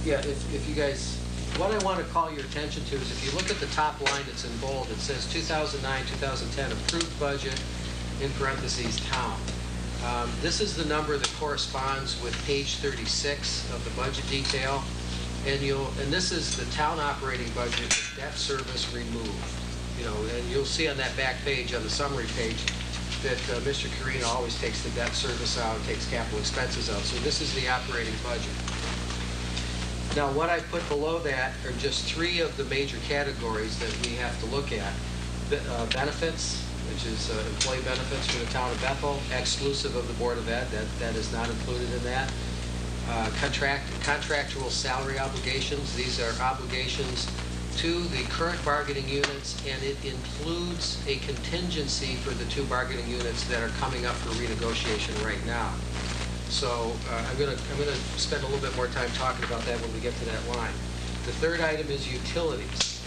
Yeah, if you guys, what I want to call your attention to is if you look at the top line that's in bold, it says 2009-2010 approved budget, in parentheses, town. This is the number that corresponds with page 36 of the budget detail. And this is the town operating budget with debt service removed. And you'll see on that back page, on the summary page, that Mr. Carino always takes the debt service out, takes capital expenses out. So this is the operating budget. Now, what I put below that are just three of the major categories that we have to look at. Benefits, which is employee benefits for the town of Bethel, exclusive of the Board of Ed. That is not included in that. Contractual salary obligations. These are obligations to the current bargaining units, and it includes a contingency for the two bargaining units that are coming up for renegotiation right now. So I'm going to spend a little bit more time talking about that when we get to that line. The third item is utilities.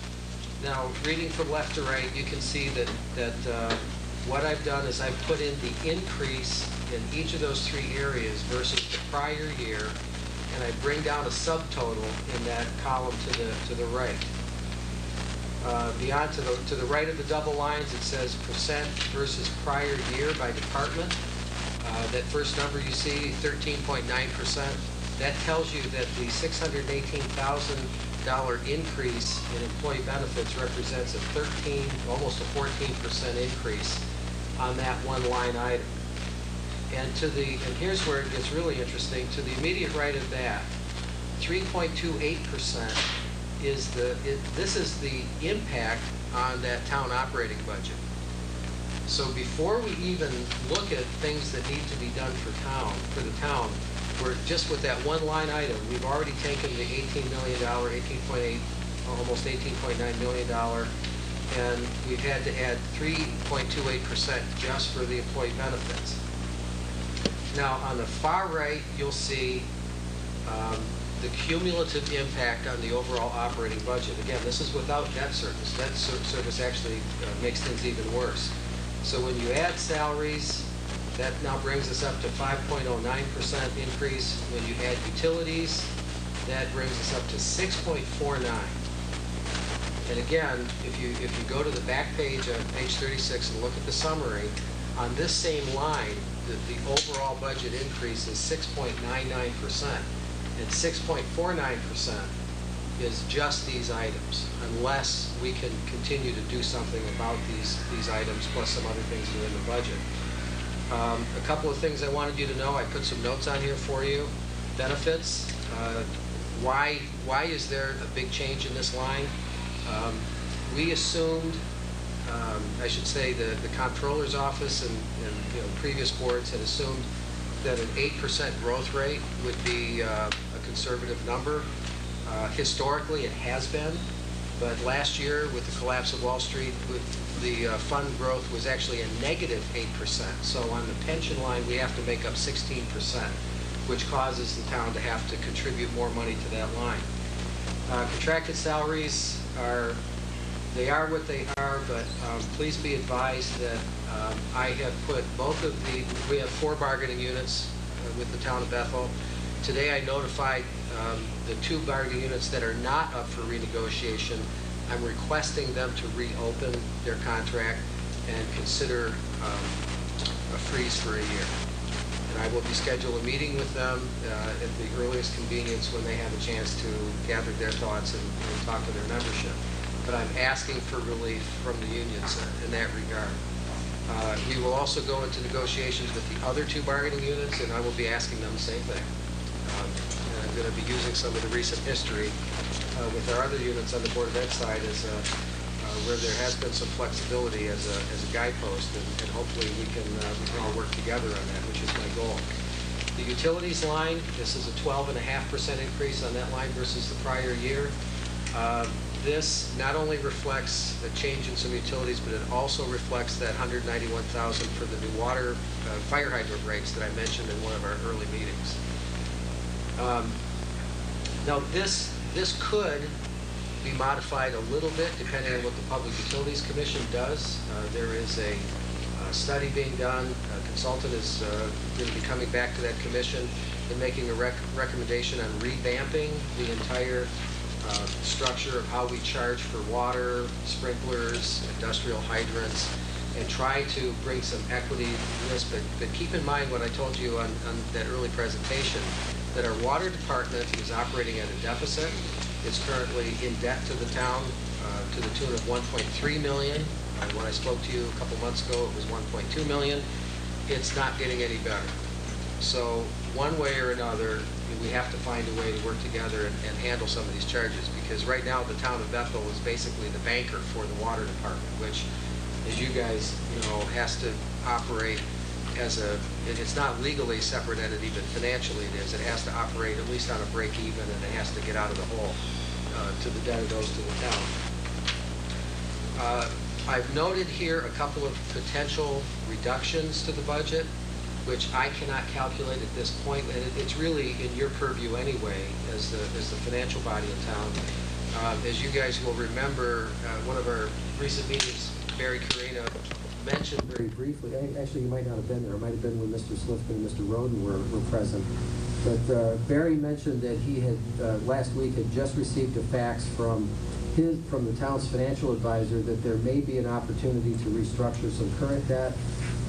Now, reading from left to right, you can see that what I've done is I've put in the increase in each of those three areas versus the prior year, and I bring down a subtotal in that column to the right. Beyond to the right of the double lines, it says percent versus prior year by department. That first number you see, 13.9%, that tells you that the $618,000 increase in employee benefits represents a 13, almost a 14% increase on that one line item. And here's where it gets really interesting. To the immediate right of that, 3.28% this is the impact on that town operating budget. So before we even look at things that need to be done for the town, we're just with that one line item, we've already taken the $18 million, 18.8, almost $18.9 million, and we've had to add 3.28% just for the employee benefits. Now, on the far right, you'll see the cumulative impact on the overall operating budget. Again, this is without debt service. Debt service actually makes things even worse. So when you add salaries, that now brings us up to 5.09% increase. When you add utilities, that brings us up to 6.49. And again, if you go to the back page on page 36 and look at the summary, on this same line, the overall budget increase is 6.99%. And 6.49% is just these items, unless we can continue to do something about these items, plus some other things that are in the budget. A couple of things I wanted you to know. I put some notes on here for you. Benefits. Why is there a big change in this line? We assumed, I should say, the comptroller's office and previous boards had assumed that an 8% growth rate would be a conservative number. Historically, it has been, but last year, with the collapse of Wall Street, the fund growth was actually a negative 8%. So on the pension line, we have to make up 16%, which causes the town to have to contribute more money to that line. Contracted salaries are what they are, but please be advised that I have put we have 4 bargaining units with the town of Bethel. Today I notified the 2 bargaining units that are not up for renegotiation. I'm requesting them to reopen their contract and consider a freeze for a year. And I will be scheduling a meeting with them at the earliest convenience when they have a chance to gather their thoughts and talk to their membership. But I'm asking for relief from the unions in that regard. We will also go into negotiations with the other 2 bargaining units, and I will be asking them the same thing. And I'm going to be using some of the recent history with our other units on the Board of Ed side as where there has been some flexibility as a guidepost, and hopefully we can all work together on that, which is my goal. The utilities line, this is a 12.5% increase on that line versus the prior year. This not only reflects a change in some utilities, but it also reflects that $191,000 for the new water fire hydrant rates that I mentioned in one of our early meetings. Now this could be modified a little bit depending on what the Public Utilities Commission does. There is a study being done. A consultant is going to be coming back to that commission and making a recommendation on revamping the entire structure of how we charge for water, sprinklers, industrial hydrants, and try to bring some equity in this. But keep in mind what I told you on that early presentation, that our water department is operating at a deficit. It's currently in debt to the town to the tune of $1.3 million. When I spoke to you a couple months ago, it was $1.2 million. It's not getting any better. So one way or another, we have to find a way to work together and handle some of these charges, because right now the town of Bethel is basically the banker for the water department, which, as you guys know, has to operate as it's not legally a separate entity, but financially it is. It has to operate at least on a break even, and it has to get out of the hole to the debt it owes to the town. I've noted here a couple of potential reductions to the budget, which I cannot calculate at this point, and it's really in your purview anyway as the financial body in town. As you guys will remember, one of our recent meetings, Barry Carino mentioned very briefly, actually you might not have been there, it might have been when Mr. Slifkin and Mr. Roden were present, but Barry mentioned that he had, last week, had just received a fax from the town's financial advisor that there may be an opportunity to restructure some current debt,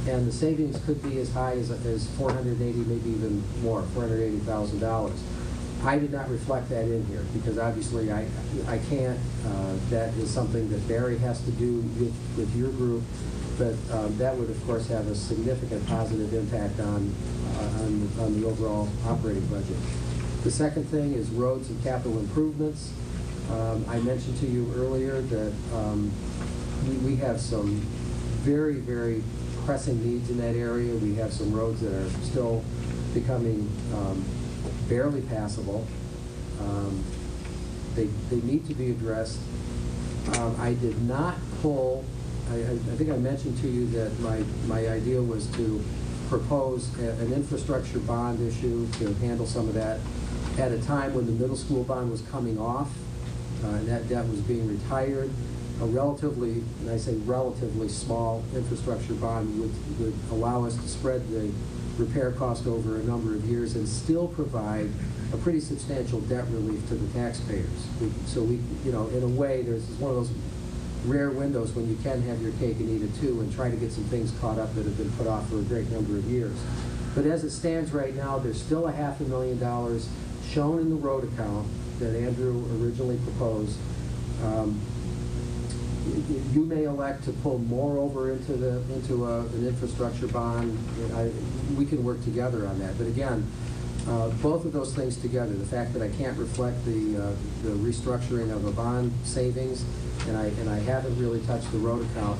and the savings could be as high as $480,000, maybe even more, $480,000. I did not reflect that in here because obviously I can't. That is something that Barry has to do with your group, but that would of course have a significant positive impact on the overall operating budget. The second thing is roads and capital improvements. I mentioned to you earlier that we have some very, very pressing needs in that area. We have some roads that are still becoming barely passable. They need to be addressed. I did not pull, I think I mentioned to you that my idea was to propose an infrastructure bond issue to handle some of that at a time when the middle school bond was coming off, and that debt was being retired. A relatively, and I say relatively small infrastructure bond would allow us to spread the repair cost over a number of years and still provide a pretty substantial debt relief to the taxpayers. So we, in a way, there's one of those rare windows when you can have your cake and eat it too and try to get some things caught up that have been put off for a great number of years. But as it stands right now, there's still $500,000 shown in the road account that Andrew originally proposed. You may elect to pull more over into an infrastructure bond. We can work together on that. But again, both of those things together, the fact that I can't reflect the restructuring of a bond savings, and I haven't really touched the road account,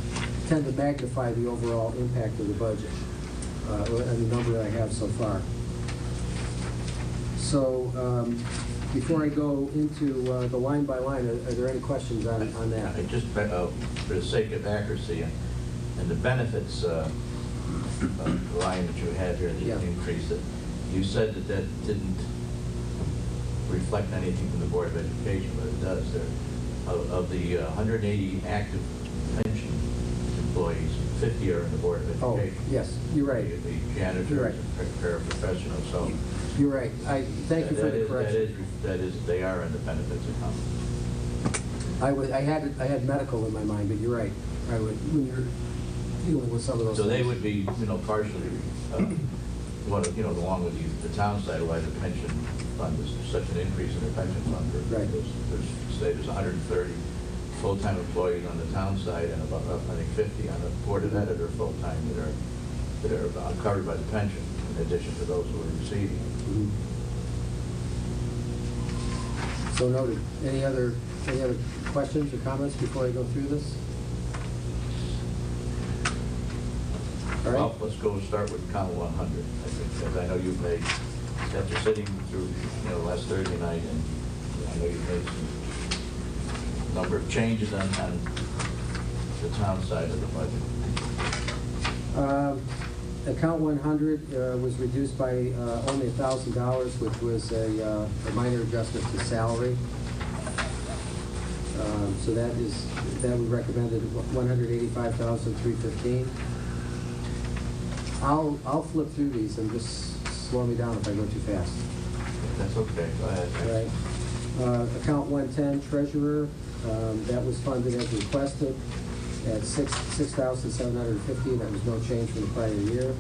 tend to magnify the overall impact of the budget and the number that I have so far. So before I go into the line by line, are there any questions on that? I just, for the sake of accuracy and the benefits line that you had here, the increase, that you said that didn't reflect anything from the Board of Education, but it does. There, of the 180 active pension employees, 50 are in the Board of Education. Oh, yes, you're right. The janitors and paraprofessionals. So you're right. I thank you for the correction. That is, they are in the benefits account. I had medical in my mind, but you're right. When you're dealing with some of those. So things. they would be, partially, along with the town side, why the pension fund is such an increase in the pension fund. Right. There's 130 full-time employees on the town side and about, I think, 50 on the Board of Editor full-time that are covered by the pension, in addition to those who are receiving. Mm-hmm. So noted. Any other questions or comments before I go through this? All right. Well, let's start with count 100. I think, because I know you've made, after sitting through last Thursday night, and I know you've made some number of changes on the town side of the budget. Account 100 was reduced by only $1,000, which was a minor adjustment to salary. So that we recommended $185,315. I'll flip through these and just slow me down if I go too fast. That's okay, go ahead. All right. Account 110, treasurer, that was funded as requested at $6,750. That was no change from the prior year.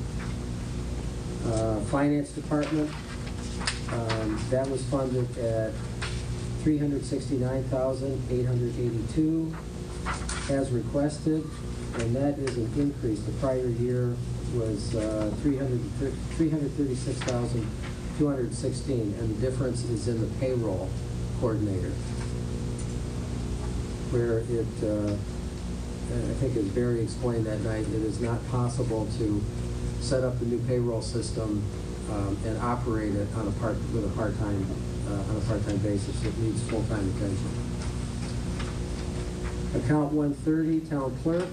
Finance department, that was funded at $369,882 as requested, and that is an increase. The prior year was $336,216, and the difference is in the payroll coordinator, where it, I think as Barry explained that night, it is not possible to set up the new payroll system and operate it on a part-time basis. It needs full-time attention. Account 130, town clerk.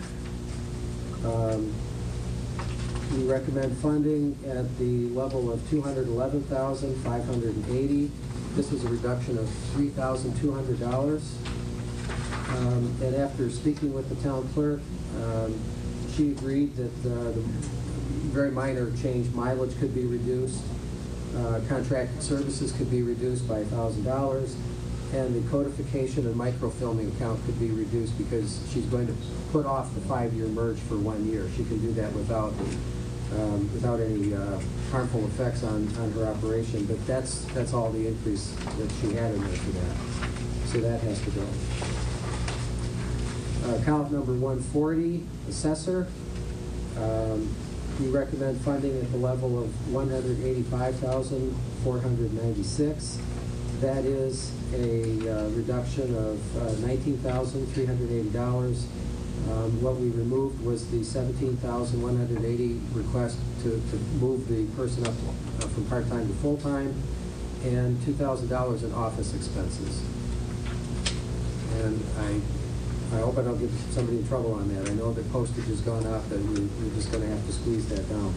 We recommend funding at the level of $211,580. This was a reduction of $3,200. And after speaking with the town clerk, she agreed that the very minor change, mileage could be reduced, contracted services could be reduced by $1,000, and the codification and microfilming account could be reduced because she's going to put off the 5-year merge for 1 year. She can do that without any harmful effects on her operation, but that's all the increase that she had in there for that. So that has to go. Account number 140, assessor. We recommend funding at the level of $185,496. That is a reduction of $19,380. What we removed was the $17,180 request to move the person up from part-time to full-time, and $2,000 in office expenses. And I hope I don't get somebody in trouble on that. I know that postage has gone up, and we're just going to have to squeeze that down.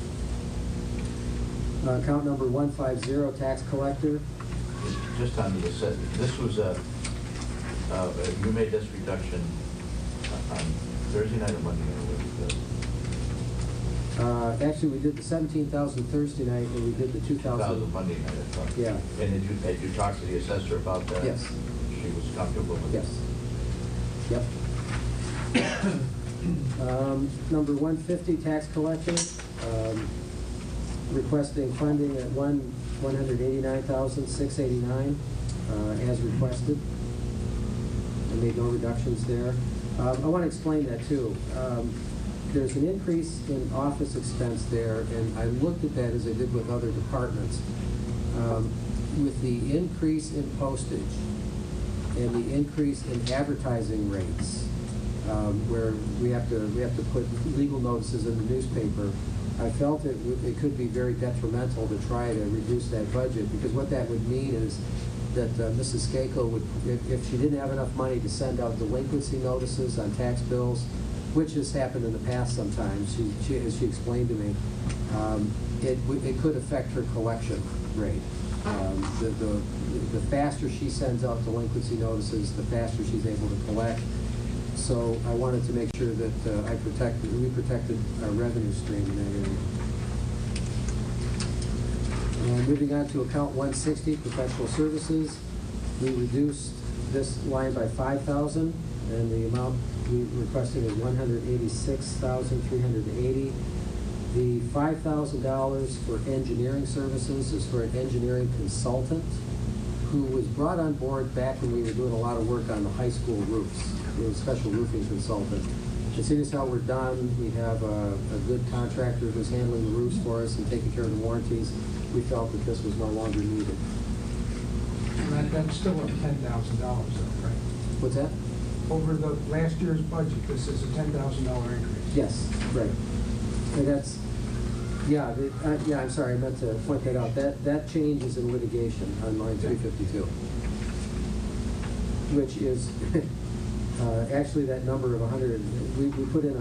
Account number 150, tax collector. Just on the this was you made this reduction on Thursday night or Monday night? Actually, we did the 17,000 Thursday night, and we did the 2,000 Monday night, I thought. Yeah. And did you talk to the assessor about that? Yes. She was comfortable with it? Yes. Yep. Number 150, tax collector, requesting funding at $189,689 as requested. I made no reductions there. I want to explain that too. There's an increase in office expense there, and I looked at that as I did with other departments. With the increase in postage and the increase in advertising rates, where we have to put legal notices in the newspaper, I felt it could be very detrimental to try to reduce that budget, because what that would mean is that Mrs. Skako would, if she didn't have enough money to send out delinquency notices on tax bills, which has happened in the past sometimes, as she explained to me, it could affect her collection rate. The faster she sends out delinquency notices, the faster she's able to collect. So I wanted to make sure that we protected our revenue stream in that area. Moving on to account 160, professional services. We reduced this line by $5,000, and the amount we requested is $186,380. The $5,000 for engineering services is for an engineering consultant who was brought on board back when we were doing a lot of work on the high school roofs. He was a special roofing consultant. As soon as how we're done, we have a good contractor who's handling the roofs for us and taking care of the warranties. We felt that this was no longer needed. And that's still up $10,000 though, right? What's that? Over the last year's budget, this is a $10,000 increase. Yes, right. And that's, yeah, I'm sorry, I meant to point that out. That change is in litigation on line 352, which is actually that number of 100. We put in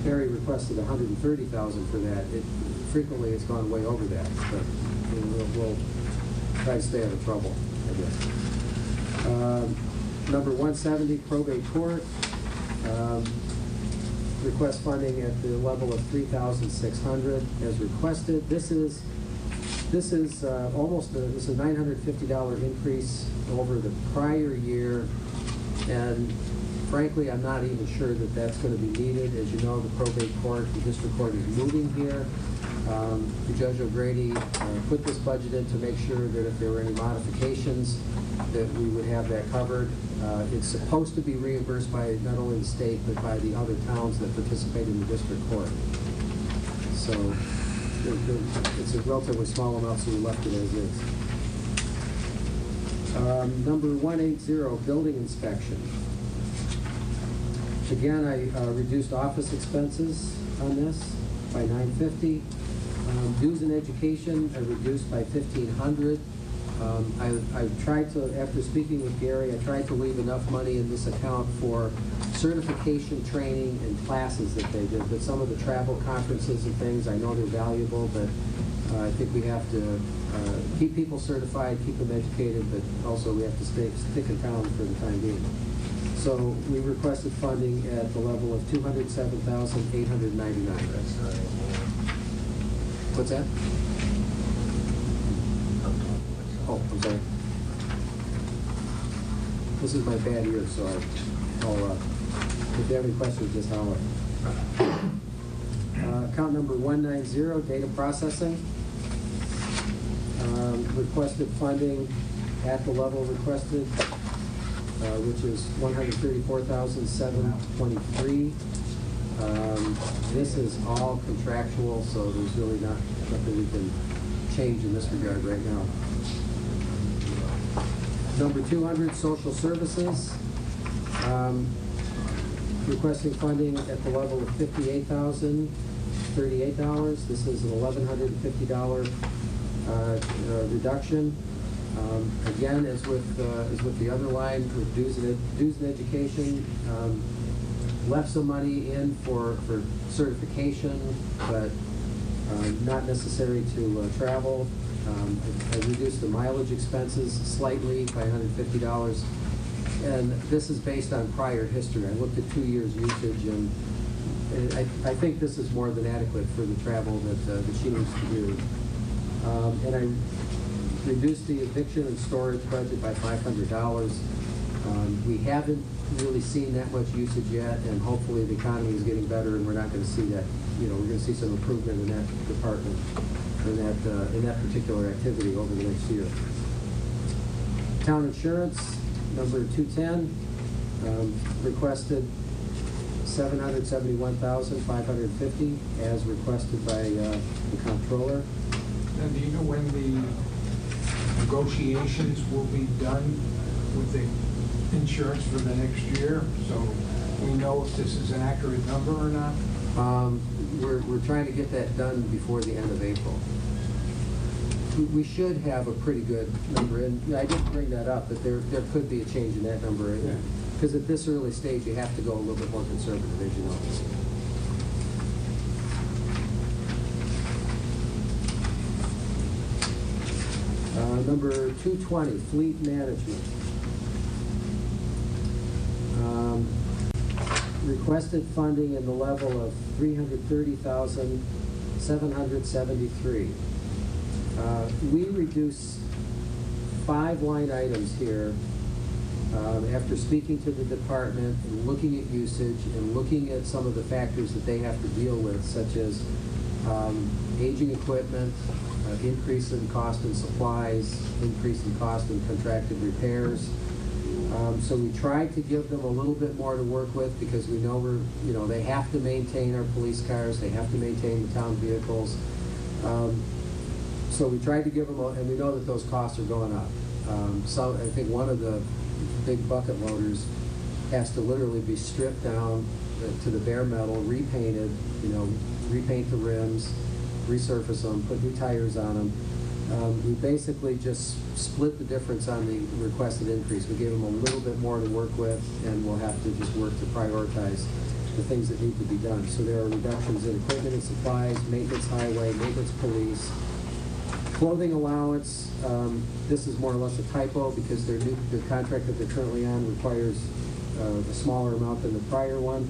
Barry requested 130,000 for that. It frequently has gone way over that, but we'll try to stay out of trouble, I guess. Number 170, probate court. request funding at the level of $3,600 as requested. This is almost this is a $950 increase over the prior year, and frankly, I'm not even sure that that's going to be needed. As you know, the probate court, the district court is moving here. Judge O'Grady put this budget in to make sure that if there were any modifications, that we would have that covered. It's supposed to be reimbursed by not only the state, but by the other towns that participate in the district court. So it's a relatively small amount, so we left it as is. Number 180, building inspection. Again, I reduced office expenses on this by $950. Dues and education I reduced by $1,500. I tried to, after speaking with Gary, I tried to leave enough money in this account for certification training and classes that they did. But some of the travel conferences and things, I know they're valuable, but I think we have to keep people certified, keep them educated, but also we have to stick in town for the time being. So we requested funding at the level of $207,899. What's that? Oh, I'm sorry. This is my bad ear, so I'll if you have any questions, just holler. Account number 190, data processing. Requested funding at the level requested, which is $134,723. This is all contractual, so there's really nothing we can change in this regard right now. Number 200, social services. Requesting funding at the level of $58,038. This is an $1,150 reduction. Again, as with the other line, with dues and education, left some money in for certification, but not necessary to travel. I reduced the mileage expenses slightly by $150, and this is based on prior history. I looked at 2 years' usage, and I think this is more than adequate for the travel that she needs to do. And I reduced the eviction and storage budget by $500. We haven't really seen that much usage yet, and hopefully the economy is getting better, and we're not going to see that. We're going to see some improvement in that department, in that particular activity over the next year. Town insurance, number 210, requested $771,550 as requested by the comptroller. Now, do you know when the negotiations will be done with the insurance for the next year? So we know if this is an accurate number or not? We're trying to get that done before the end of April. We should have a pretty good number, and I didn't bring that up, but there could be a change in that number. Because at this early stage, you have to go a little bit more conservative, as you know. Number 220, fleet management. Requested funding in the level of $330,773. We reduced 5 line items here after speaking to the department and looking at usage and looking at some of the factors that they have to deal with, such as aging equipment, increase in cost in supplies, increase in cost in contracted repairs. So we tried to give them a little bit more to work with, because we know they have to maintain our police cars, they have to maintain the town vehicles. So we tried to give them, and we know that those costs are going up. So I think one of the big bucket loaders has to literally be stripped down to the bare metal, repainted, repaint the rims, resurface them, put new tires on them. We basically just split the difference on the requested increase. We gave them a little bit more to work with, and we'll have to just work to prioritize the things that need to be done. So there are reductions in equipment and supplies, maintenance highway, maintenance police, clothing allowance. This is more or less a typo, because the contract that they're currently on requires a smaller amount than the prior one.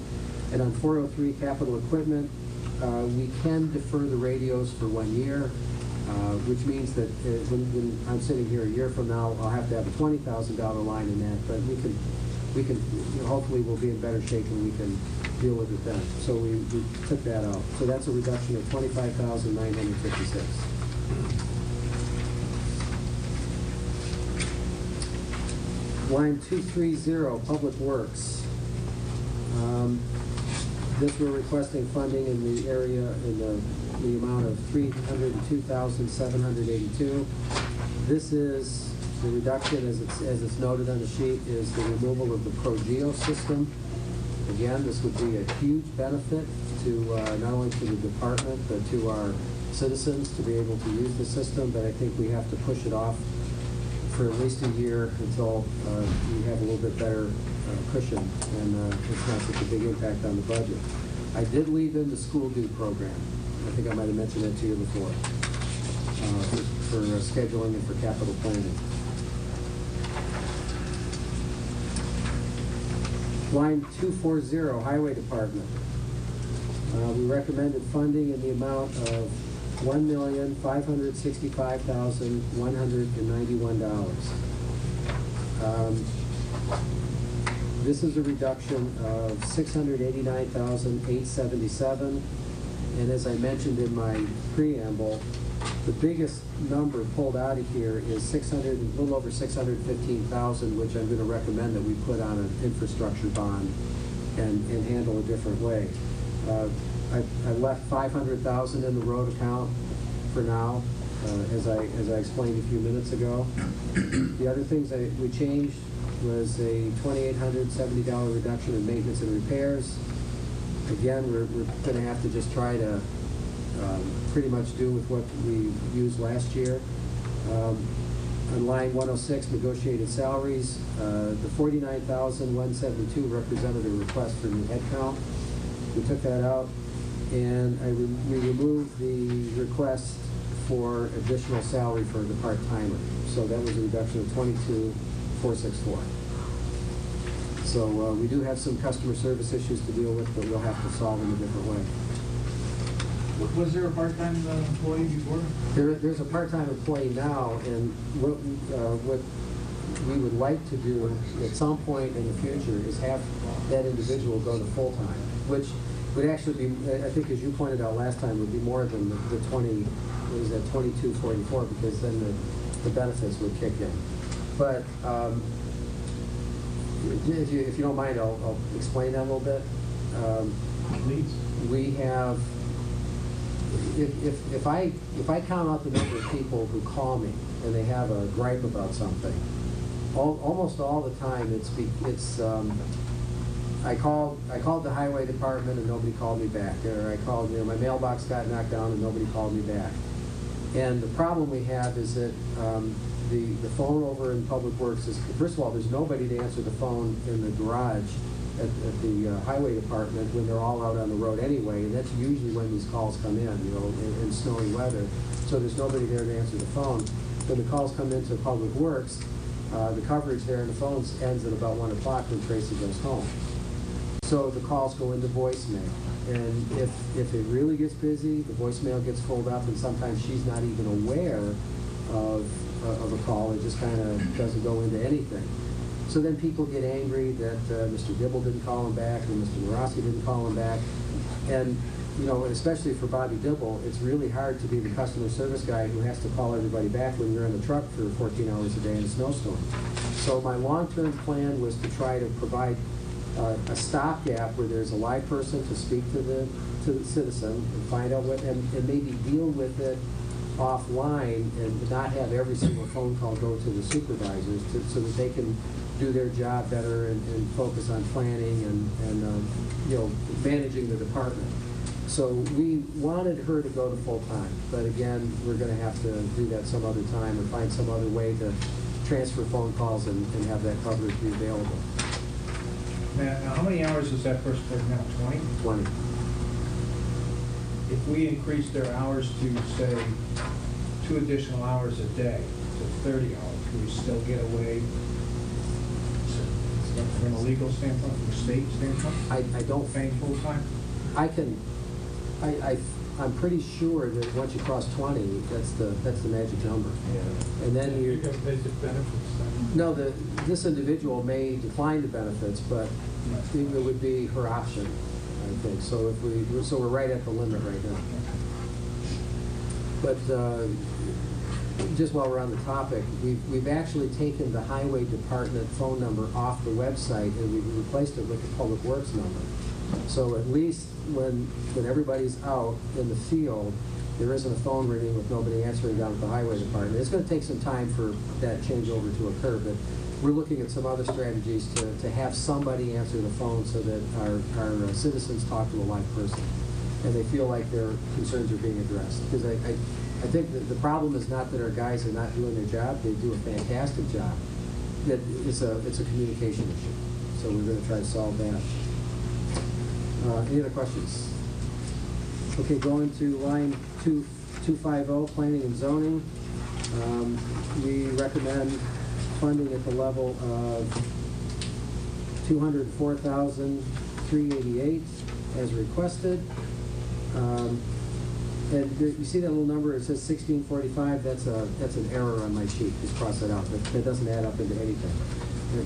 And on 403 capital equipment, we can defer the radios for 1 year, which means that when I'm sitting here a year from now, I'll have to have a $20,000 line in that, but we can, hopefully we'll be in better shape and we can deal with it then. So we took that out. So that's a reduction of $25,956. Line 230, Public Works. This we're requesting funding in the area in the amount of $302,782. This is the reduction, as it's noted on the sheet, is the removal of the ProGeo system. Again, this would be a huge benefit to not only to the department but to our citizens to be able to use the system. But I think we have to push it off for at least a year until we have a little bit better cushion and it's not such a big impact on the budget. I did leave in the school due program. I think I might have mentioned that to you before, for scheduling and for capital planning. Line 240, Highway Department. We recommended funding in the amount of $1,565,191. This is a reduction of $689,877, and as I mentioned in my preamble, the biggest number pulled out of here is a little over $615,000, which I'm going to recommend that we put on an infrastructure bond and handle a different way. I left $500,000 in the road account for now, as I explained a few minutes ago. The other things we changed was a $2,870 reduction in maintenance and repairs. Again, we're going to have to just try to pretty much do with what we used last year. On line 106, negotiated salaries, the $49,172 represented a request for new headcount. We took that out, and we removed the request for additional salary for the part-timer. So that was a reduction of $22,464. So we do have some customer service issues to deal with, but we'll have to solve them a different way. Was there a part-time employee before? There's a part-time employee now, and what we would like to do at some point in the future is have that individual go to full-time, which would actually be, I think as you pointed out last time, would be more than the 20, what is that, 2244, because then the benefits would kick in. But if you don't mind, I'll explain that a little bit. Please. We have, if I count out the number of people who call me and they have a gripe about something, almost all the time it's I called the highway department and nobody called me back, or I called, my mailbox got knocked down and nobody called me back. And the problem we have is that the phone over in Public Works is, first of all, there's nobody to answer the phone in the garage at the highway department when they're all out on the road anyway, and that's usually when these calls come in, in snowy weather. So there's nobody there to answer the phone. When the calls come into Public Works, the coverage there in the phones ends at about 1 o'clock when Tracy goes home. So the calls go into voicemail. And if it really gets busy, the voicemail gets filled up, and sometimes she's not even aware of a call. It just kind of doesn't go into anything. So then people get angry that Mr. Dibble didn't call him back, and Mr. Morosky didn't call him back. And, especially for Bobby Dibble, it's really hard to be the customer service guy who has to call everybody back when you're in the truck for 14 hours a day in a snowstorm. So my long-term plan was to try to provide a stopgap where there's a live person to speak to the citizen and find out what, and maybe deal with it offline and not have every single phone call go to the supervisors so that they can do their job better and focus on planning and managing the department. So we wanted her to go to full-time, but again, we're going to have to do that some other time or find some other way to transfer phone calls and have that coverage be available. Now, how many hours is that person working now? 20? 20. If we increase their hours to, say, 2 additional hours a day, to 30 hours, can we still get away? from a legal standpoint, from a state standpoint? I don't Paying full-time? I'm pretty sure that once you cross 20, that's the magic number. Yeah. And then You you, got basic benefits then. no, this individual may decline the benefits, but it would be her option, I think. So we're right at the limit right now. But just while we're on the topic, we've actually taken the highway department phone number off the website and we've replaced it with the public works number. So at least when everybody's out in the field, there isn't a phone ringing with nobody answering down at the highway department. It's going to take some time for that changeover to occur, but we're looking at some other strategies to have somebody answer the phone so that our citizens talk to a live person and they feel like their concerns are being addressed. Because I think that the problem is not that our guys are not doing their job. They do a fantastic job. That it's a communication issue. So we're going to try to solve that. Any other questions? Okay, going to line 250, planning and zoning. We recommend funding at the level of $204,388 as requested. And you see that little number, it says 1645, that's an error on my sheet, just cross that out. That doesn't add up into anything.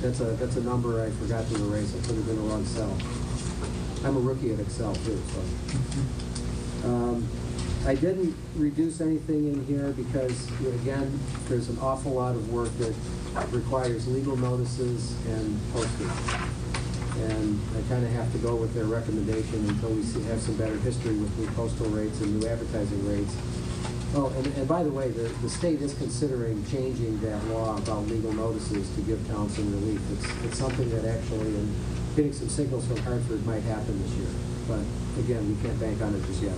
That's a number I forgot to erase, I put it in the wrong cell. I'm a rookie at Excel too, so. I didn't reduce anything in here because, again, there's an awful lot of work that requires legal notices and postage. And I kind of have to go with their recommendation until we have some better history with new postal rates and new advertising rates. Oh, and by the way, the state is considering changing that law about legal notices to give towns some relief. It's something that actually, and getting some signals from Hartford might happen this year. But again, we can't bank on it just yet.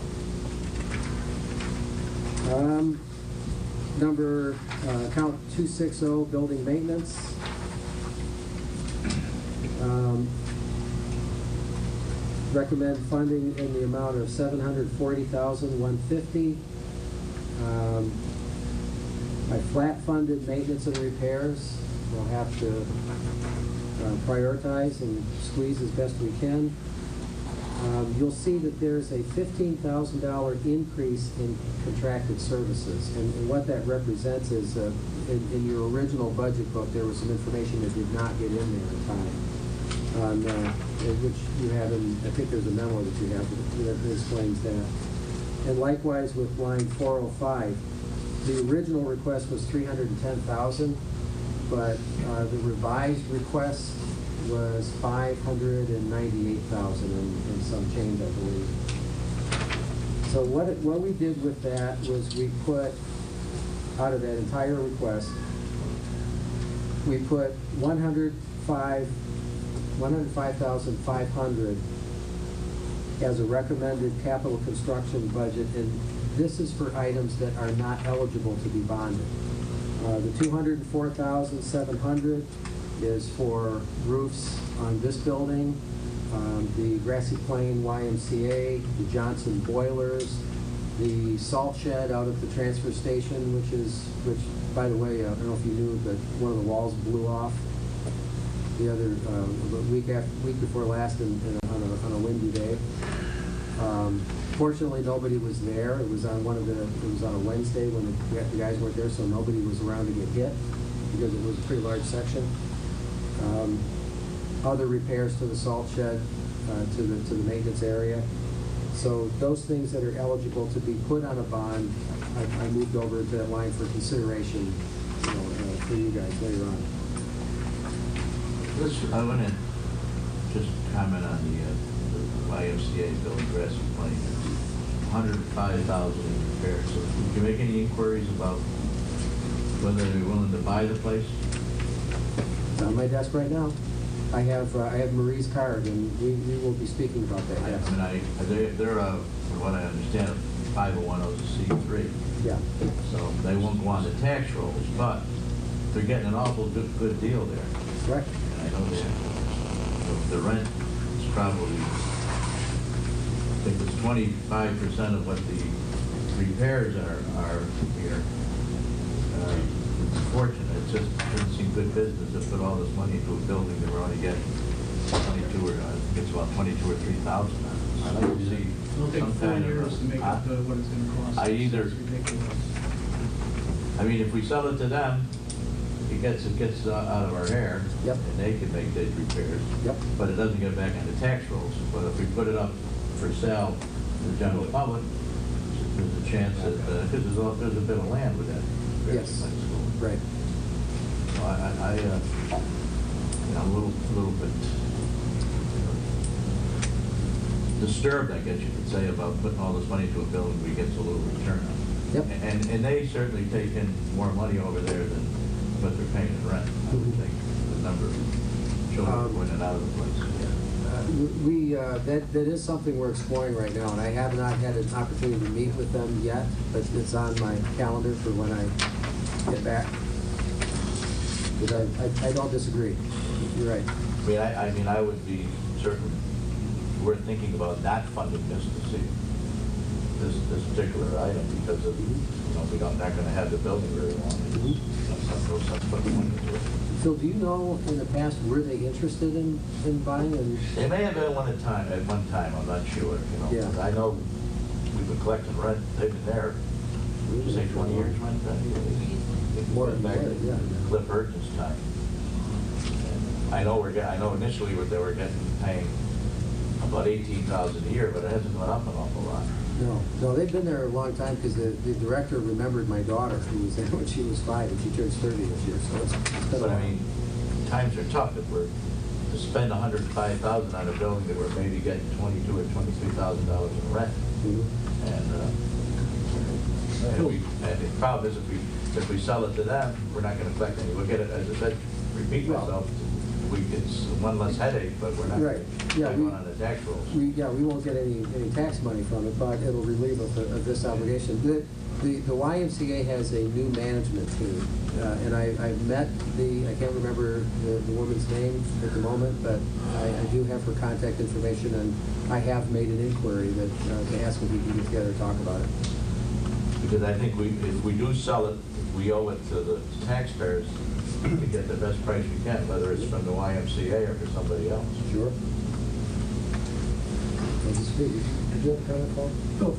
Account 260, building maintenance. Recommend funding in the amount of $740,150. My flat funded maintenance and repairs, we'll have to prioritize and squeeze as best we can. You'll see that there's a $15,000 increase in contracted services. And what that represents is, in your original budget book, there was some information that did not get in there in time. Which you have in, I think there's a memo that you have that explains that. And likewise with line 405, the original request was $310,000, but the revised request was $598,000 and some change, I believe. So what we did with that was we put, out of that entire request, we put $105,500 as a recommended capital construction budget, and this is for items that are not eligible to be bonded. The $204,700 is for roofs on this building, the Grassy Plain YMCA, the Johnson boilers, the salt shed out at the transfer station, which by the way, I don't know if you knew, but one of the walls blew off the other week before last on a windy day. Fortunately, nobody was there. It was on a Wednesday when the guys weren't there, so nobody was around to get hit because it was a pretty large section. Other repairs to the salt shed, to the maintenance area. So those things that are eligible to be put on a bond, I moved over to that line for consideration, for you guys later on. I want to just comment on the YMCA building, Grassy Plain. $105,000 in repairs. So did you make any inquiries about whether they're willing to buy the place? It's on my desk right now. I have Marie's card, and we will be speaking about that. Yes. They're from what I understand, a 501c3. Yeah. So they won't go on the tax rolls, but they're getting an awful good deal there. Correct. I know the rent is probably, I think it's 25% of what the repairs are here. The fortunate. It just doesn't seem good business to put all this money into a building that we're only getting 22 or, it's about 22 or 3,000. I'd like to see It'll take some 4 kind years of, to make up what it's gonna cost. I either- It's ridiculous. I mean, if we sell it to them, it gets out of our hair. Yep. And they can make those repairs. Yep. But it doesn't get back on the tax rolls. But if we put it up for sale to the general public, there's a chance that, because there's a bit of land with that. Yes. High school. Right. So I'm a little bit disturbed, I guess you could say, about putting all this money into a building we get so little return on. Yep. And they certainly take in more money over there than what they're paying in rent. I would think the number of children going in and out of the place. That is something we're exploring right now, and I have not had an opportunity to meet with them yet, but it's on my calendar for when I get back. But I don't disagree. You're right. I mean, I would be certain, we're thinking about not funding this to see this particular item because of, we're not going to have the building very long. Phil, do you know in the past were they interested in buying? And They may have been at one time, I'm not sure, Yeah. I know we've been collecting rent, they've been there, say 20 years rent, More back than that, yeah. Cliff Urchin's time. And I know initially they were paying about $18,000 a year, but it hasn't gone up an awful lot. No, they've been there a long time because the director remembered my daughter who was there when she was 5 and she turns 30 this year, so it's been But a I while. mean, times are tough if we're to spend $105,000 on a building that we're maybe getting $22,000 or $23,000 in rent. Mhm. And the problem is if we sell it to them, we're not going to collect any. We'll get it, as I said, repeat myself. It's one less headache, but we're not Right. Yeah, going on the tax rolls. We won't get any tax money from it, but it'll relieve us of this obligation. The YMCA has a new management team, and I've met I can't remember the woman's name at the moment, but I do have her contact information, and I have made an inquiry to ask if we can get together and talk about it. Because I think if we do sell it, we owe it to the taxpayers to get the best price we can, whether it's from the YMCA or for somebody else. Sure. Did you have a comment, Paul?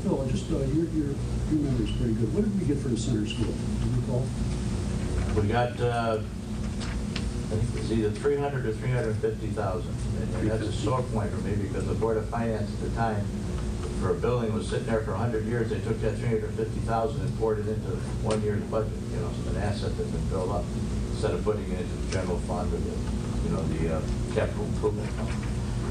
Phil, just your memory's pretty good. What did we get for the center school? Do you recall? We got, I think it was either 300 or 350,000. And that's a sore point for me because the Board of Finance at the time, for a building that was sitting there for 100 years, they took that 350,000 and poured it into 1 year's budget, an asset that's been built up, instead of putting it into the general fund or the capital improvement fund.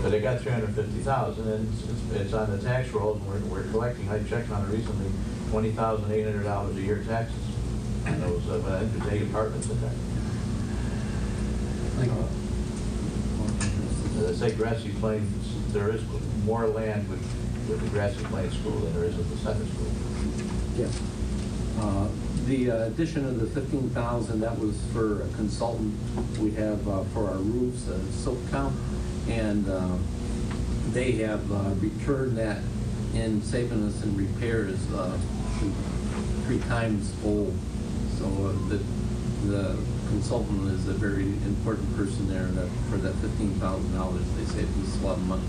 But they got 350,000 and it's on the tax rolls, and we're collecting, I checked on it recently, $20,800 a year taxes. And those, I think there's 8 apartments in there. As I say, Grassy Plains, there is more land with the Grassy Plains School than there is at the center school. Yes. The addition of the 15,000, that was for a consultant we have for our roofs, Silkcom, and they have returned that in saving us in repairs 3 times old. So the consultant is a very important person there. That for that $15,000, they saved us a lot of money.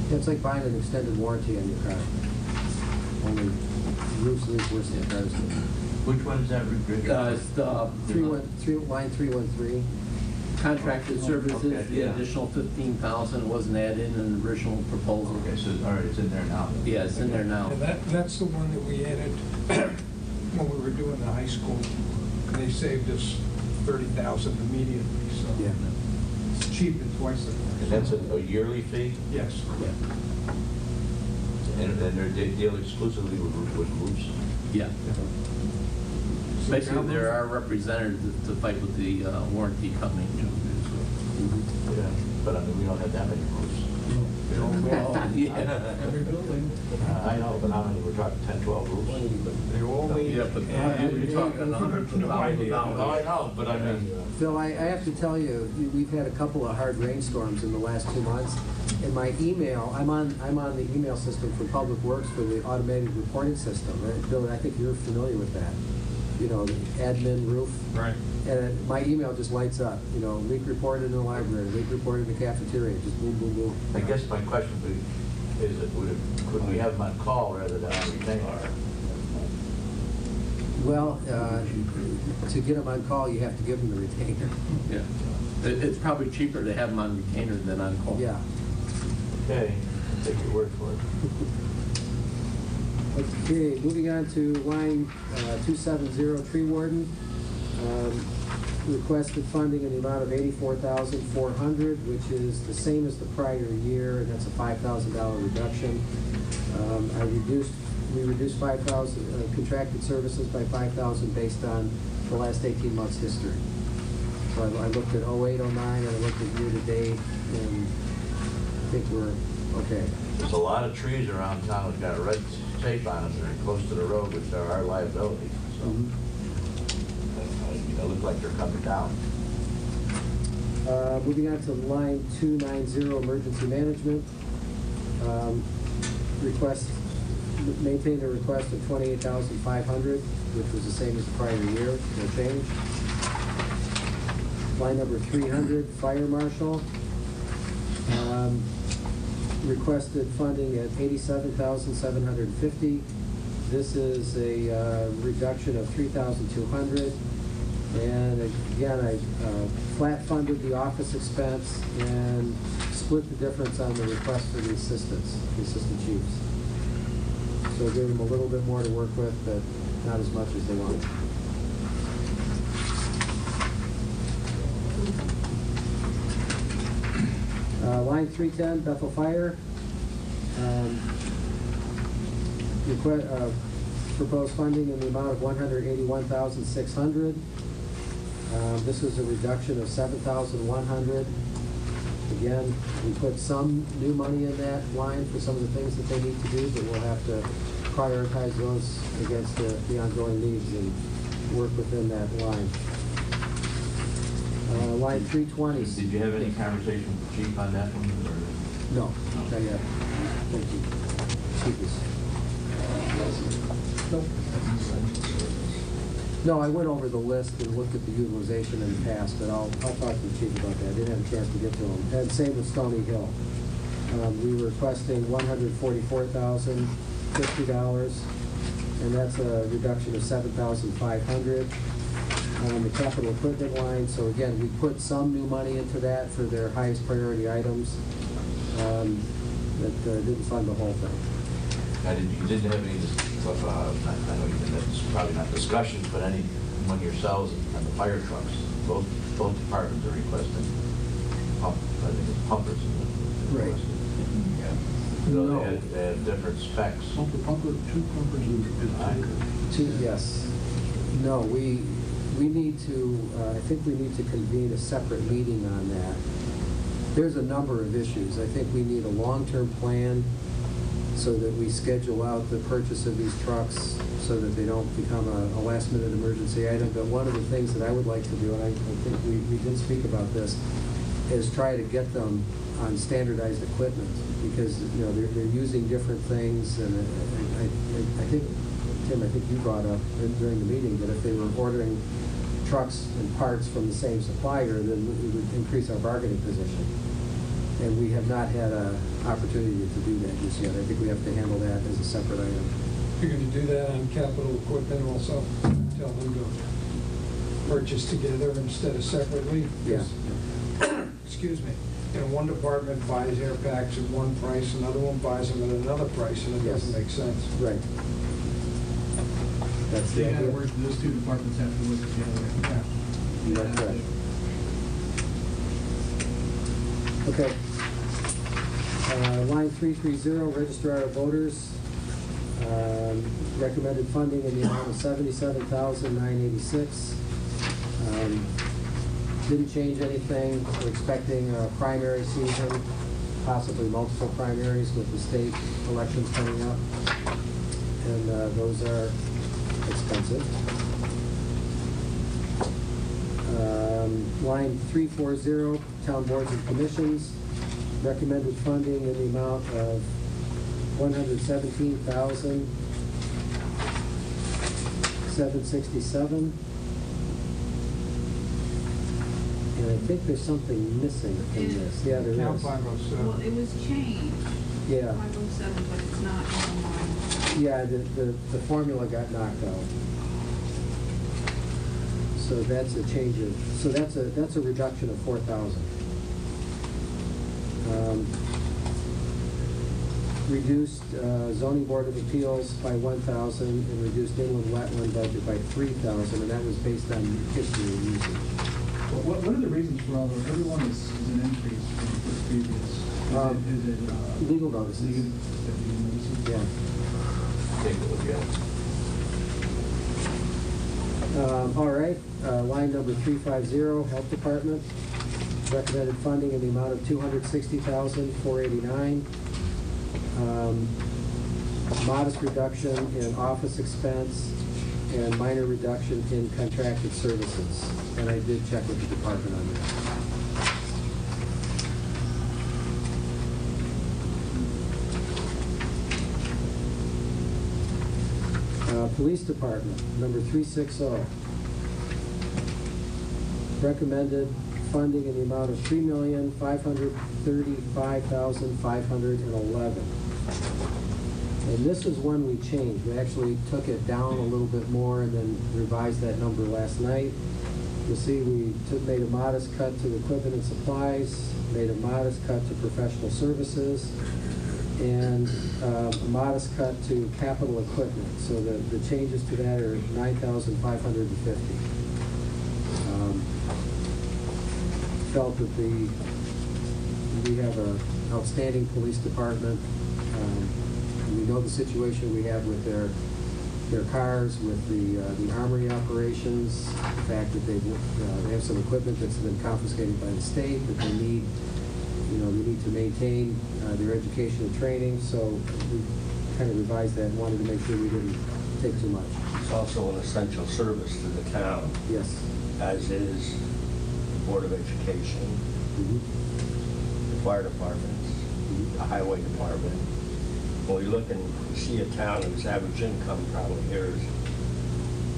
Yeah, it's like buying an extended warranty on your car. Only roofs leak worse than cars do. Which one is that, Rick? It's the Line 313. contracted services, Okay, the yeah. additional 15,000 wasn't added in the original proposal. Okay, so, all right, it's in there now. Yeah, it's in there now. And that's the one that we added when we were doing the high school. They saved us 30,000 immediately, so Yeah. it's cheap at twice the price. And that's a yearly fee? Yes. Yeah. And they deal exclusively with roofs? Yeah. Basically, they're our representatives to fight with the warranty company. Yeah, but I mean, we don't have that many roofs. Well, yeah. Every building. I know, but how many? We're talking 10, 12 roofs? They only. Yeah, but you're talking hundreds of thousands of Oh, I dollars. know, but I mean, Phil, I have to tell you, we've had a couple of hard rainstorms in the last 2 months, in my email, I'm on the email system for Public Works for the automated reporting system. Bill, I think you're familiar with that. You know, the admin roof. Right. And my email just lights up, you know, leak reported in the library, leak reported in the cafeteria, just boom, boom, boom. I guess my question would be, could we have them on call rather than on retainer? Well, to get them on call, you have to give them the retainer. Yeah. It's probably cheaper to have them on retainer than on call. Yeah. Okay, I'll take your word for it. Okay, moving on to line 270, tree warden. Requested funding in the amount of $84,400, which is the same as the prior year, and that's a $5,000 reduction. We reduced 5,000 contracted services by 5,000 based on the last 18 months' history. So I looked at 08, 09, and I looked at year-to-date, and I think we're okay. There's a lot of trees around town that got red tape on them that are close to the road, which are our liability, so. They look like they're coming down. Moving on to line 290, emergency management. Maintained a request of $28,500, which was the same as the prior year, no change. Line number 300, fire marshal. Requested funding at $87,750. This is a reduction of $3,200. And again, I flat funded the office expense and split the difference on the request for the assistant chiefs. So gave them a little bit more to work with, but not as much as they wanted. Line 310, Bethel Fire. Proposed funding in the amount of $181,600. This is a reduction of $7,100. Again, we put some new money in that line for some of the things that they need to do, but we'll have to prioritize those against the ongoing needs and work within that line. Line 320. Did you have any conversation with the chief on that one? Or? No, not yet. Thank you. Chief is. Nope. No, I went over the list and looked at the utilization in the past, but I'll talk to the chief about that. I didn't have a chance to get to him. And same with Stony Hill. We were requesting $144,050, and that's a reduction of $7,500 on the capital equipment line. So again, we put some new money into that for their highest priority items. That didn't fund the whole thing. You didn't have any, I know it's probably not discussions, but any among yourselves and the fire trucks, both departments are requesting I think it's pumpers. Right. Yeah. So No. they have different specs. Two pumpers and tanker. Yes. No, we need to, I think we need to convene a separate meeting on that. There's a number of issues. I think we need a long-term plan so that we schedule out the purchase of these trucks so that they don't become a last-minute emergency item. But one of the things that I would like to do, and I think we did speak about this, is try to get them on standardized equipment, because they're using different things. And I think, Tim, I think you brought up during the meeting that if they were ordering trucks and parts from the same supplier, then it would increase our bargaining position. And we have not had an opportunity to do that just yet. I think we have to handle that as a separate item. You're going to do that on capital equipment also? Tell them to purchase together instead of separately? Yeah. Excuse me. One department buys air packs at one price, another one buys them at another price, and it Yes. doesn't make sense. Right. That's the In other idea. words, those two departments have to work together. That's right. Okay. Line 330, Registrar of Voters. Recommended funding in the amount of $77,986. Didn't change anything. We're expecting a primary season, possibly multiple primaries with the state elections coming up. And those are expensive. Line 340, Town Boards and Commissions. Recommended funding in the amount of $117,767. And I think there's something missing in this. Yeah, there Account is. 507. Well, it was changed. Yeah. 507, but it's not online. Yeah, the formula got knocked out. So that's a change of, so that's a reduction of 4,000. Reduced zoning board of appeals by 1,000 and reduced inland wetland budget by 3,000, and that was based on history of usage. What are the reasons for all those? Everyone is an increase from the previous. Is it Legal notices. legal notices? Yeah. Take a look at it. All right, line number 350, Health Department. Recommended funding in the amount of $260,489. Modest reduction in office expense and minor reduction in contracted services. And I did check with the department on that. Police Department, number 360. Recommended funding in the amount of $3,535,511. And this is one we changed. We actually took it down a little bit more and then revised that number last night. You'll see we made a modest cut to equipment and supplies, made a modest cut to professional services, and a modest cut to capital equipment. So the changes to that are $9,550. Felt that we have an outstanding police department. We know the situation we have with their cars, with the armory operations, the fact that they have some equipment that's been confiscated by the state that they need, they need to maintain their education and training. So we kind of revised that and wanted to make sure we didn't take too much. It's also an essential service to the town, Yes. as is the Board of Education, Mhm. the fire departments, the highway department. When we look and see a town whose average income probably here is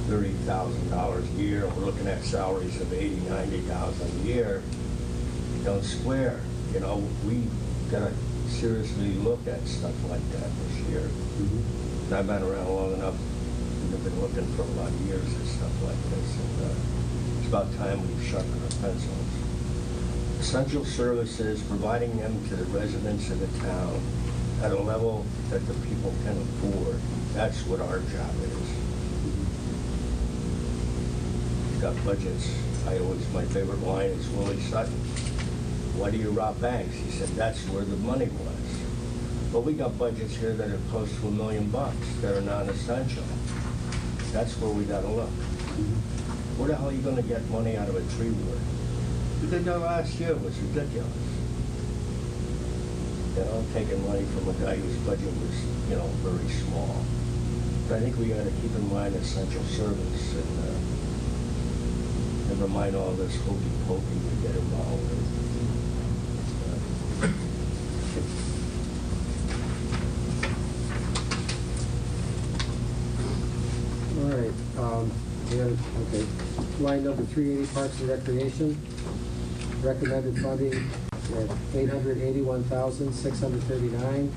$30,000 a year, and we're looking at salaries of $80,000, $90,000 a year, don't square. We gotta seriously look at stuff like that this year. And I've been around long enough, and I've been looking for a lot of years at stuff like this, and it's about time we sharpen our pencils. Essential services, providing them to the residents of the town at a level that the people can afford. That's what our job is. We've got budgets. My favorite line is Willie Sutton. Why do you rob banks? He said, that's where the money was. But we got budgets here that are close to $1 million that are non-essential. That's where we gotta look. Where the hell are you gonna get money out of a tree ward? We did that last year. It was ridiculous. Taking money from a guy whose budget was, very small. But I think we got to keep in mind essential service and never mind all this hokey pokey we get involved with. All right. Okay. Line number 380, Parks and Recreation. Recommended funding at $881,639.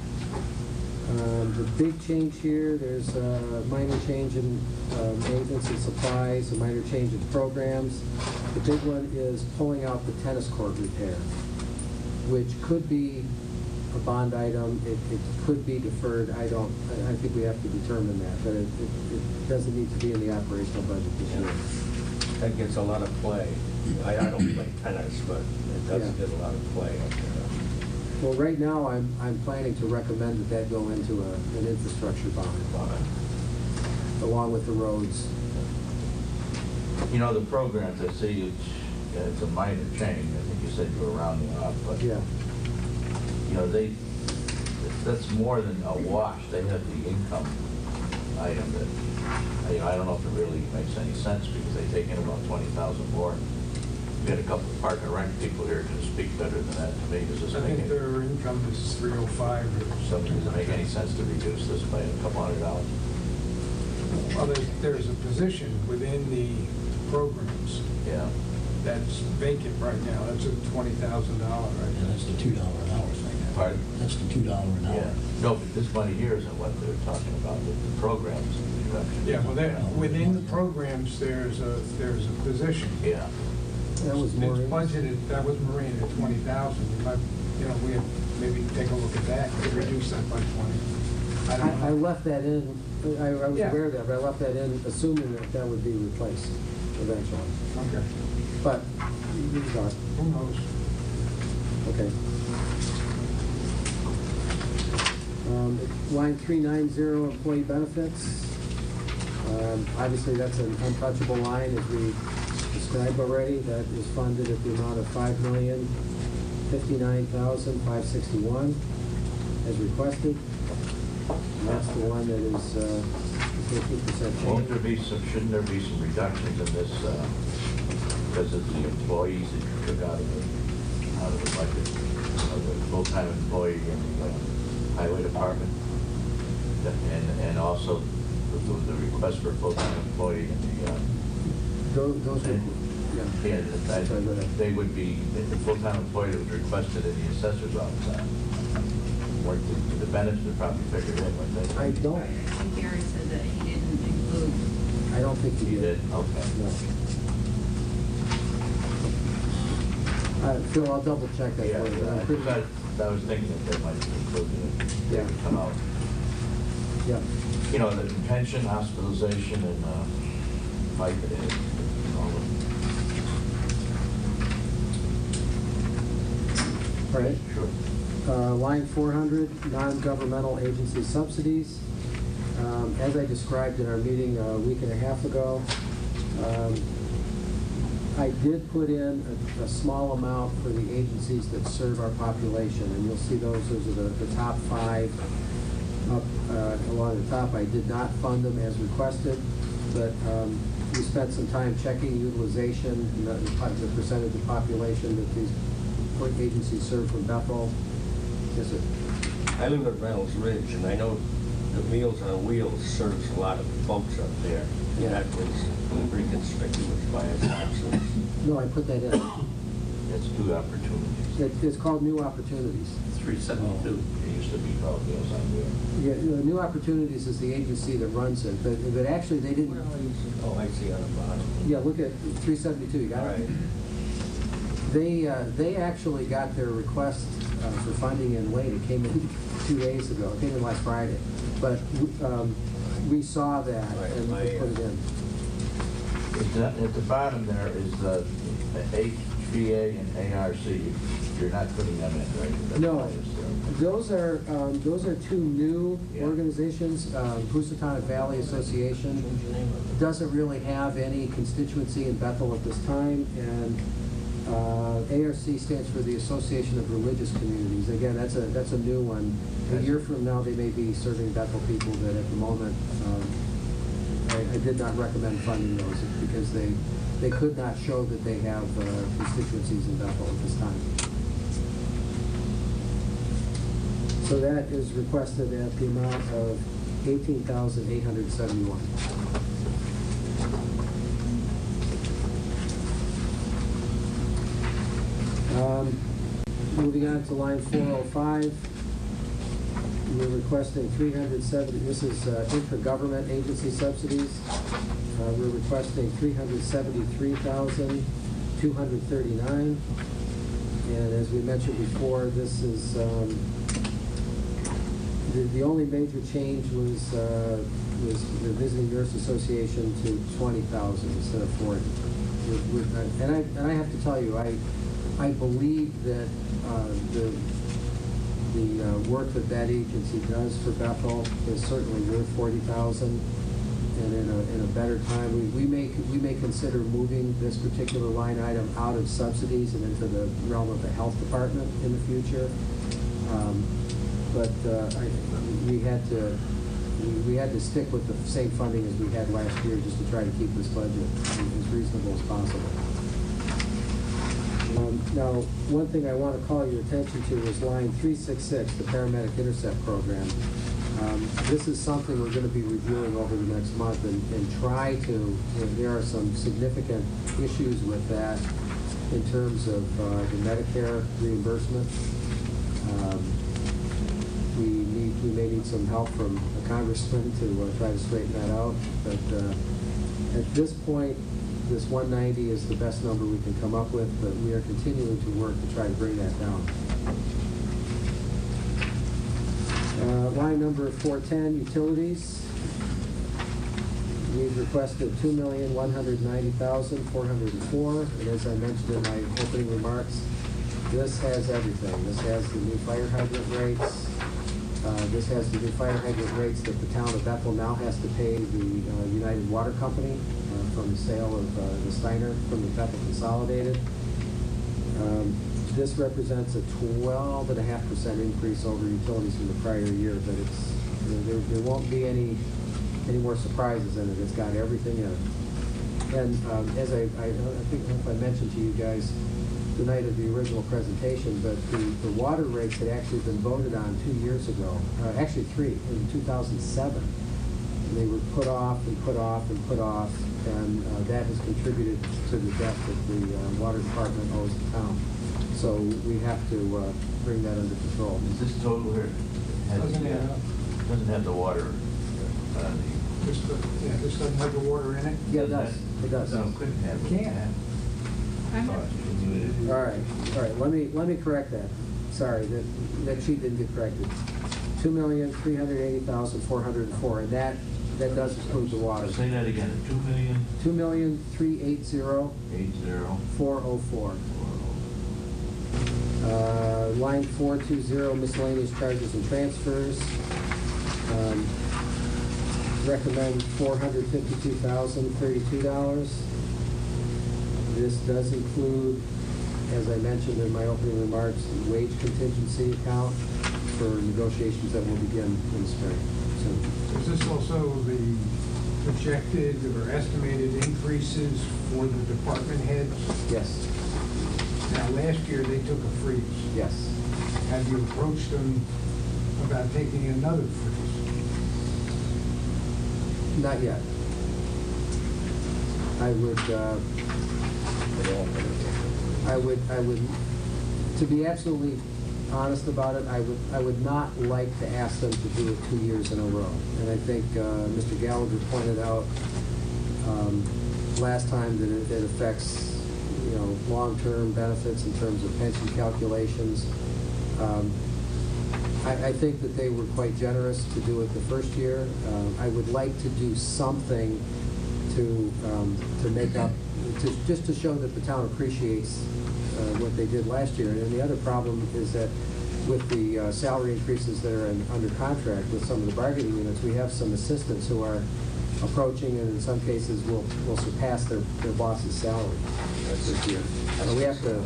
The big change here, there's a minor change in maintenance and supplies, a minor change in programs. The big one is pulling out the tennis court repair, which could be a bond item. It could be deferred. I think we have to determine that, but it doesn't need to be in the operational budget this year. That gets a lot of play. I don't play tennis, but it does get a lot of play up there. Well, right now, I'm planning to recommend that go into an infrastructure bond, along with the roads. The programs, I see it's a minor change. I think you said you were rounding off, but Yeah. That's more than a wash. They have the income item that, I don't know if it really makes any sense because they take in about 20,000 more We had a couple of park and rent people here can speak better than that to me. Does this I make think any, their income is 305 or so something. does it make any sense to reduce this by a couple $100? Well, there's a position within the programs Yeah. that's vacant right now. That's a $20,000, right? And that's the $2 an hour thing. Pardon? That's the $2 an hour. Yeah. No, but this money here isn't what they're talking about, the programs. Yeah, well, within the programs, there's a position. Yeah. That was It's Maureen. budgeted, that was Marine at 20,000. You might, we have maybe take a look at that, to reduce that by 20. I don't know. I left that in, I was Yeah. aware of that, but I left that in assuming that that would be replaced eventually. Okay. But, these are, Who knows? okay. Line 390, employee benefits. Obviously, that's an untouchable line, as we described already. That is funded at the amount of $5,059,561 as requested. And that's the one that is 13% Won't there change. be some, shouldn't there be some reductions in this, because of the employees that you took out of the budget? The full-time employee in the highway department? And also the request for a full-time employee in the, Those are, yeah, Sorry, go ahead. they would be, the full-time employee that was requested in the assessor's office. Weren't the benefits are probably figured in, weren't they? I don't, I think Gary said that he didn't include. I don't think You you did? did. Okay. No. Phil, I'll double check that Yeah, for you, but I'm pretty, I was thinking that they might be included in it. They Yeah. would come out. yeah. You know, the pension, hospitalization, and FICA, and all of All right. Sure. Line 400, non-governmental agency subsidies. As I described in our meeting a week and a half ago, I did put in a small amount for the agencies that serve our population, and you'll see those are the top 5 up along the top. I did not fund them as requested, but we spent some time checking utilization, the percentage of population that these agencies serve from Bethel. Yes, sir. I live at Reynolds Ridge, and I know the Meals on Wheels serves a lot of folks up there. Yeah. That was pretty conspicuous by its absence. No, I put that in. It's 2 opportunities. It's called New Opportunities. 372. It used to be called Meals on Wheels. Yeah, New Opportunities is the agency that runs it, but actually they didn't. Oh, I see on the bottom. Yeah, look at 372. You got All it. right. They actually got their request for funding in late. It came in 2 days ago. It came in last Friday, but we saw that and we put it in. At the bottom there is the HVA and ARC. You're not putting them in, right? That's No, why it's there. those are 2 new Yeah. organizations. Housatonic Valley Association doesn't really have any constituency in Bethel at this time, and ARC stands for the Association of Religious Communities. Again, that's a new one. A year from now, they may be serving Bethel people that at the moment, I did not recommend funding those because they could not show that they have constituencies in Bethel at this time. So that is requested at the amount of $18,871. Moving on to line 405, we're requesting 370, this is intergovernment agency subsidies. We're requesting $373,239. And as we mentioned before, this is, the only major change was the Visiting Nurse Association to 20,000 instead of 40. And I have to tell you, I believe that the work that agency does for Bethel is certainly worth 40,000. And in a better time, we may consider moving this particular line item out of subsidies and into the realm of the health department in the future. But we had to stick with the same funding as we had last year just to try to keep this budget as reasonable as possible. Now, one thing I want to call your attention to is line 366, the paramedic intercept program. This is something we're going to be reviewing over the next month and try to, there are some significant issues with that in terms of the Medicare reimbursement. We may need some help from a congressman to try to straighten that out. But at this point, this 190 is the best number we can come up with, but we are continuing to work to try to bring that down. Line number 410, utilities. We've requested $2,190,404, and as I mentioned in my opening remarks, this has everything. This has the new fire hydrant rates. This has the new fire hydrant rates that the town of Bethel now has to pay the United Water Company from the sale of the Steiner from the Bethel Consolidated. This represents a 12.5% increase over utilities from the prior year, but it's there won't be any more surprises in it. It's got everything in it. And as I think I mentioned to you guys the night of the original presentation, but the water rates had actually been voted on 2 years ago, actually 3, in 2007. And they were put off and put off and put off, and that has contributed to the debt that the water department owes the town. So we have to bring that under control. Is this total here? Doesn't add up. Doesn't have the water. This doesn't have the water in it? Yeah, it does. It does. No, it couldn't have. It can't. All right. Let me correct that. Sorry, that sheet didn't get corrected. 2,380,404, and that does include the water. Say that again. 2,380,404. Line 420, miscellaneous charges and transfers. Recommend $452,032. This does include, as I mentioned in my opening remarks, the wage contingency account for negotiations that will begin in the spring. Is this also the projected or estimated increases for the department heads? Yes. Now, last year, they took a freeze. Yes. Have you approached them about taking another freeze? Not yet. I would, to be absolutely honest about it, I would not like to ask them to do it 2 years in a row. And I think Mr. Gallagher pointed out last time that it affects, long-term benefits in terms of pension calculations. I think that they were quite generous to do it the first year. I would like to do something to make up, just to show that the town appreciates what they did last year. And the other problem is that with the salary increases that are under contract with some of the bargaining units, we have some assistants who are approaching and in some cases will surpass their boss's salary this year. We have to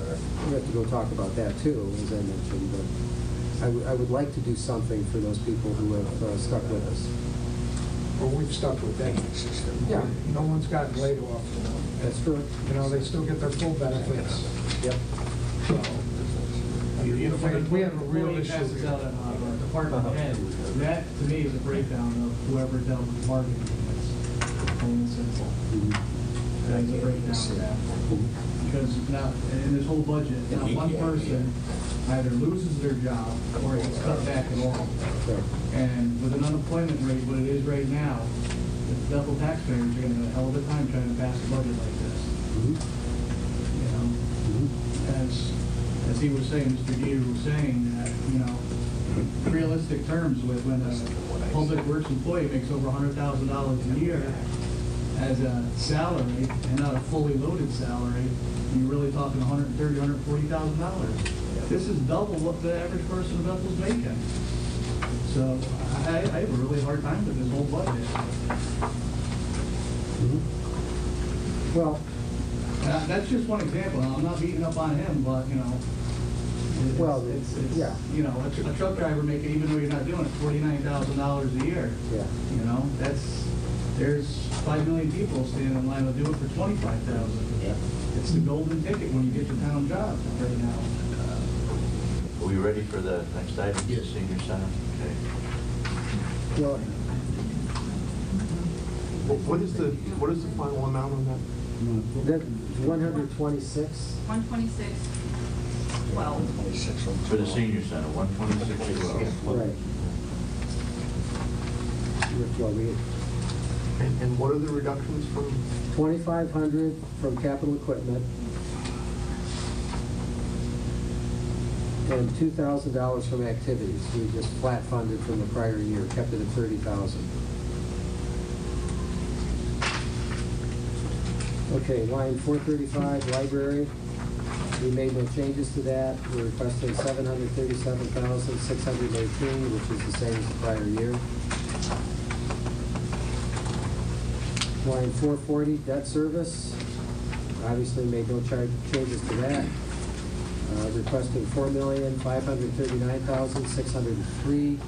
go talk about that too, as I mentioned. But I would like to do something for those people who have stuck with us. Well, we've stuck with that. Yeah. No one's gotten laid off. That's true. They still get their full benefits. Yep. So, we have a real issue passes here. out on department head. That, to me, is a breakdown of whoever dealt with bargaining units. Plain and simple. That is a breakdown of that. Because now, in this whole budget, now one person either loses their job or it gets cut back at all. And with an unemployment rate, what it is right now, the Bethel taxpayers are going to have a hell of a time trying to pass a budget like this. As he was saying, Mr. Geter was saying that, realistic terms with when a public works employee makes over $100,000 a year as a salary and not a fully loaded salary, you're really talking $130,000, $140,000. This is double what the average person in Bethel's making. So I have a really hard time with this whole budget. Well, that's just one example. I'm not beating up on him, but it's a truck driver making, even though you're not doing it, $49,000 a year. Yeah. There's 5 million people standing in line to do it for $25,000. Yeah. It's the golden ticket when you get your town job right now. Are we ready for the next item? Yes. Senior Center? Okay. Well, What is the final amount on that? that 126. 126, 12. 26 For the Senior Center, 126. Right. Well, And what are the reductions from? 2,500 from capital equipment and $2,000 from activities. We just flat funded from the prior year, kept it at 30,000. Okay, line 435, library. We made no changes to that. We're requesting $737,618, which is the same as the prior year. Line 440, debt service. Obviously made no changes to that. Requesting $4,539,603.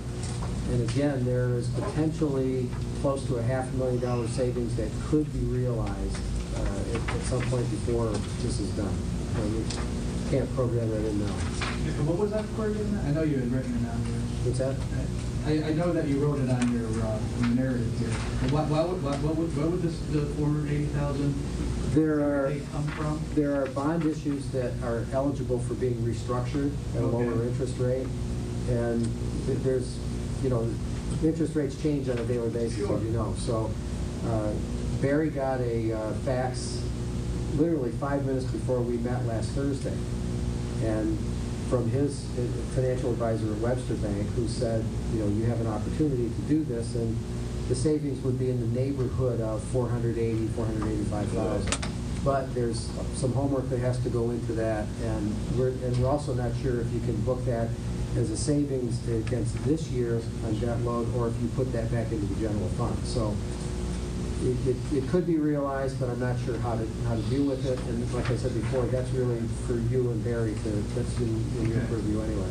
And again, there is potentially close to a $500,000 savings that could be realized at some point before this is done. We can't program that in now. What was that for again? I know you had written it down here. What's that? I know that you wrote it on your narrative here. What would this, the 480,000 come from? There are bond issues that are eligible for being restructured at a lower interest rate. And there's, interest rates change on a daily basis, as you know. So Barry got a fax literally 5 minutes before we met last Thursday. And from his financial advisor at Webster Bank, who said, you have an opportunity to do this, and the savings would be in the neighborhood of $485,000. But there's some homework that has to go into that, and we're also not sure if you can book that as a savings against this year on debt load, or if you put that back into the general fund. So it could be realized, but I'm not sure how to deal with it. And like I said before, that's really for you and Barry that's in your purview anyway.